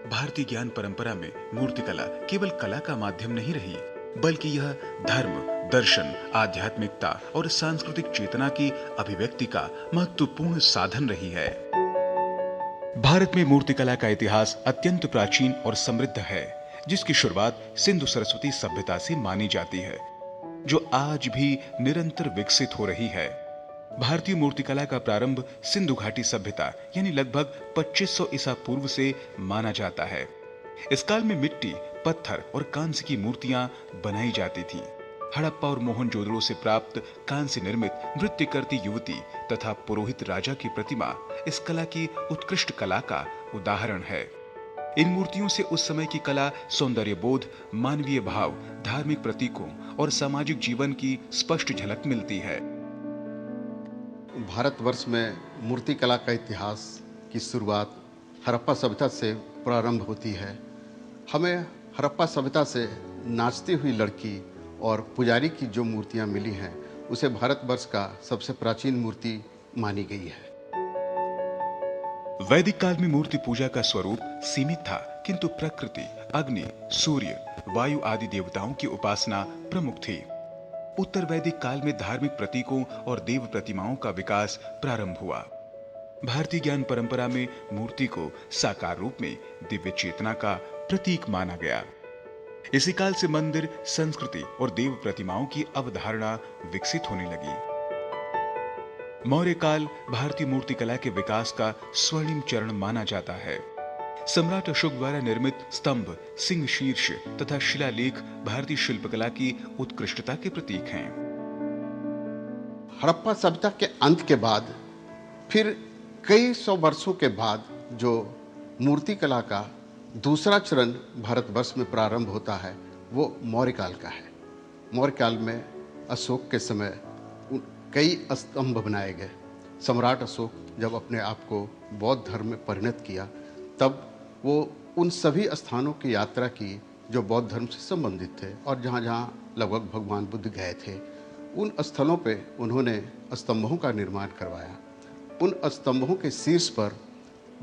भारतीय ज्ञान परंपरा में मूर्तिकला केवल कला का माध्यम नहीं रही, बल्कि यह धर्म, दर्शन, आध्यात्मिकता और सांस्कृतिक चेतना की अभिव्यक्ति का महत्वपूर्ण साधन रही है। भारत में मूर्तिकला का इतिहास अत्यंत प्राचीन और समृद्ध है, जिसकी शुरुआत सिंधु सरस्वती सभ्यता से मानी जाती है, जो आज भी निरंतर विकसित हो रही है। भारतीय मूर्तिकला का प्रारंभ सिंधु घाटी सभ्यता यानी लगभग 2500 ईसा पूर्व से माना जाता है। इस काल में मिट्टी, पत्थर और कांस्य की मूर्तियां बनाई जाती थीं। हड़प्पा और मोहनजोदड़ो से प्राप्त कांस्य निर्मित नृत्य करती युवती तथा पुरोहित राजा की प्रतिमा इस कला की उत्कृष्ट कला का उदाहरण है। इन मूर्तियों से उस समय की कला, सौंदर्य बोध, मानवीय भाव, धार्मिक प्रतीकों और सामाजिक जीवन की स्पष्ट झलक मिलती है। भारतवर्ष में मूर्तिकला का इतिहास की शुरुआत हड़प्पा सभ्यता से प्रारंभ होती है। हमें हड़प्पा सभ्यता से नाचती हुई लड़की और पुजारी की जो मूर्तियां मिली हैं, उसे भारतवर्ष का सबसे प्राचीन मूर्ति मानी गई है। वैदिक काल में मूर्ति पूजा का स्वरूप सीमित था, किंतु प्रकृति, अग्नि, सूर्य, वायु आदि देवताओं की उपासना प्रमुख थी। उत्तर वैदिक काल में धार्मिक प्रतीकों और देव प्रतिमाओं का विकास प्रारंभ हुआ। भारतीय ज्ञान परंपरा में मूर्ति को साकार रूप में दिव्य चेतना का प्रतीक माना गया। इसी काल से मंदिर, संस्कृति और देव प्रतिमाओं की अवधारणा विकसित होने लगी। मौर्य काल भारतीय मूर्तिकला के विकास का स्वर्णिम चरण माना जाता है। सम्राट अशोक द्वारा निर्मित स्तंभ, सिंह शीर्ष तथा शिलालेख भारतीय शिल्पकला की उत्कृष्टता के प्रतीक हैं। हड़प्पा सभ्यता के अंत के बाद फिर कई सौ वर्षों के बाद जो मूर्तिकला का दूसरा चरण भारतवर्ष में प्रारंभ होता है, वो मौर्य काल का है। मौर्य काल में अशोक के समय कई स्तंभ बनाए गए। सम्राट अशोक जब अपने आप को बौद्ध धर्म में परिणत किया, तब वो उन सभी स्थानों की यात्रा की जो बौद्ध धर्म से संबंधित थे और जहाँ जहाँ लगभग भगवान बुद्ध गए थे, उन स्थलों पे उन्होंने स्तंभों का निर्माण करवाया। उन स्तंभों के शीर्ष पर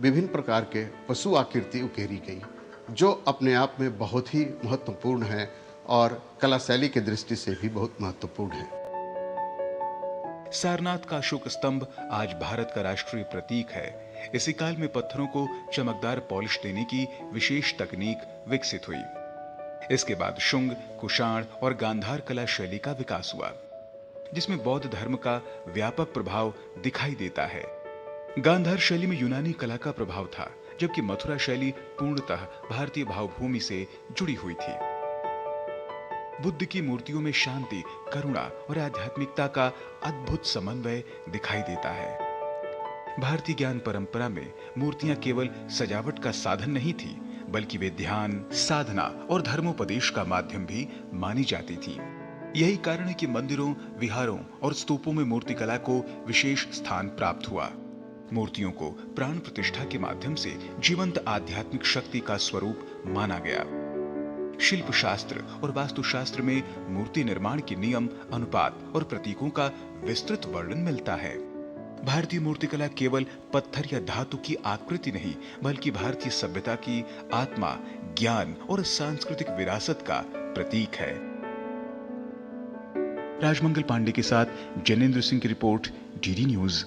विभिन्न प्रकार के पशु आकृति उकेरी गई, जो अपने आप में बहुत ही महत्वपूर्ण है और कला शैली की दृष्टि से भी बहुत महत्वपूर्ण है। सारनाथ का अशोक स्तंभ आज भारत का राष्ट्रीय प्रतीक है। इसी काल में पत्थरों को चमकदार पॉलिश देने की विशेष तकनीक विकसित हुई। इसके बाद शुंग, कुषाण और गांधार कला शैली का विकास हुआ, जिसमें बौद्ध धर्म का व्यापक प्रभाव दिखाई देता है। गांधार शैली में यूनानी कला का प्रभाव था, जबकि मथुरा शैली पूर्णतः भारतीय भावभूमि से जुड़ी हुई थी। बुद्ध की मूर्तियों में शांति, करुणा और आध्यात्मिकता का अद्भुत समन्वय दिखाई देता है। भारतीय ज्ञान परंपरा में मूर्तियां केवल सजावट का साधन नहीं थी, बल्कि वे ध्यान, साधना और धर्मोपदेश का माध्यम भी मानी जाती थी। यही कारण है कि मंदिरों, विहारों और स्तूपों में मूर्तिकला को विशेष स्थान प्राप्त हुआ। मूर्तियों को प्राण प्रतिष्ठा के माध्यम से जीवंत आध्यात्मिक शक्ति का स्वरूप माना गया। शिल्प शास्त्र और वास्तुशास्त्र में मूर्ति निर्माण के नियम, अनुपात और प्रतीकों का विस्तृत वर्णन मिलता है। भारतीय मूर्तिकला केवल पत्थर या धातु की आकृति नहीं, बल्कि भारतीय सभ्यता की आत्मा, ज्ञान और सांस्कृतिक विरासत का प्रतीक है। राजमंगल पांडे के साथ जैनेन्द्र सिंह की रिपोर्ट, डीडी न्यूज।